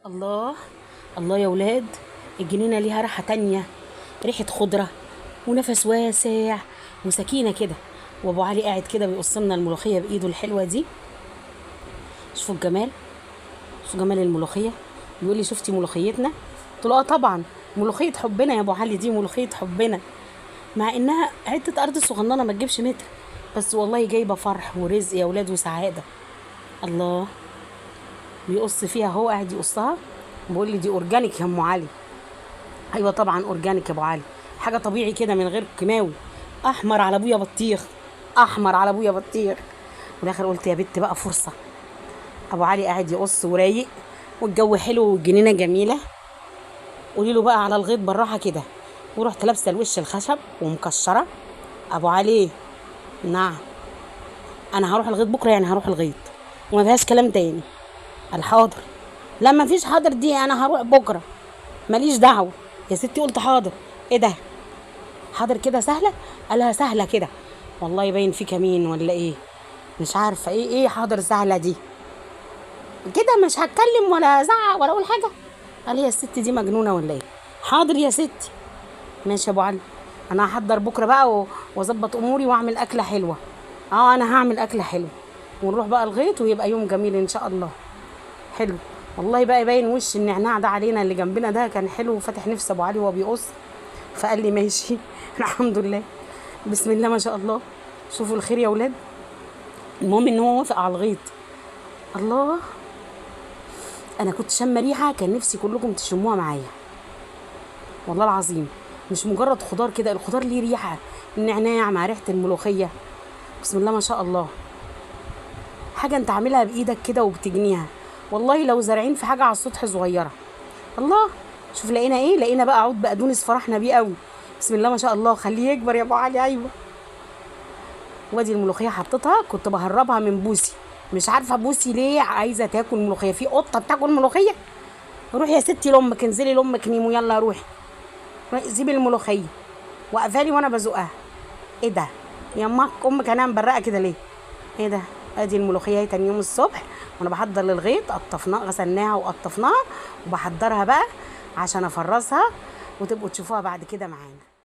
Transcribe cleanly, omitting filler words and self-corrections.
الله الله يا ولاد، الجنينة ليها ريحة تانية، ريحة خضرة ونفس واسع وسكينة كده. وابو علي قاعد كده بيقص لنا الملوخية بايده الحلوة دي. شوفوا الجمال، شوفوا جمال الملوخية. بيقول لي شفتي ملوخيتنا؟ قلت له اه طبعا، ملوخية حبنا يا ابو علي، دي ملوخية حبنا، مع انها حتة ارض صغننة ما تجيبش متر، بس والله جايبة فرح ورزق يا ولاد وسعادة. الله، بيقص فيها اهو، قاعد يقصها. بيقول لي دي اورجانيك يا ام علي. ايوه طبعا اورجانيك يا ابو علي، حاجه طبيعي كده من غير كيماوي. احمر على ابويا بطيخ، احمر على ابويا بطيخ. في الاخر قلت يا بت بقى فرصه. ابو علي قاعد يقص ورايق والجو حلو والجنينه جميله. قولي له بقى على الغيط بالراحه كده. ورحت لابسه الوش الخشب ومكشره. ابو علي، نعم، انا هروح الغيط بكره، يعني هروح الغيط وما فيهاش كلام تاني. الحاضر. لا ما فيش حاضر دي، انا هروح بكره، ماليش دعوه يا ستي. قلت حاضر. ايه ده؟ حاضر كده سهله؟ قالها سهله كده، والله يبين في كمين ولا ايه، مش عارفه ايه حاضر سهله دي كده، مش هتكلم ولا ازعق ولا اقول حاجه. قال هي الست دي مجنونه ولا ايه؟ حاضر يا ستي. ماشي يا ابو علي، انا هحضر بكره بقى واظبط اموري واعمل اكله حلوه. اه انا هعمل اكله حلوه ونروح بقى الغيط ويبقى يوم جميل ان شاء الله. حلو والله بقى، يبين وش النعناع ده علينا اللي جنبنا ده كان حلو وفتح نفس ابو علي وهو بيقص، فقال لي ماشي. الحمد لله، بسم الله ما شاء الله. شوفوا الخير يا ولاد. المهم ان هو وافق على الغيط. الله، انا كنت شامه ريحه كان نفسي كلكم تشموها معايا، والله العظيم. مش مجرد خضار كده، الخضار ليه ريحه، النعناع مع ريحه الملوخيه. بسم الله ما شاء الله، حاجه انت عاملها بايدك كده وبتجنيها. والله لو زارعين في حاجه على السطح صغيره. الله، شوف لقينا ايه، لقينا بقى عود بقدونس فرحنا بيه قوي. بسم الله ما شاء الله، خليه يكبر يا ابو علي. ايوه، وادي الملوخيه حطيتها، كنت بهربها من بوسي، مش عارفه بوسي ليه عايزه تاكل ملوخيه، في قطه بتاكل ملوخيه؟ روحي يا ستي لامك، انزلي لامك نيمو، يلا روحي سيبي الملوخيه. وقفالي وانا بزقها. ايه ده يا امك انا مبرقه كده ليه؟ ايه ده؟ ادي الملوخيه تاني يوم الصبح وانا بحضر للغيط، قطفناها غسلناها وقطفناها وبحضرها بقى عشان افرزها وتبقوا تشوفوها بعد كده معانا.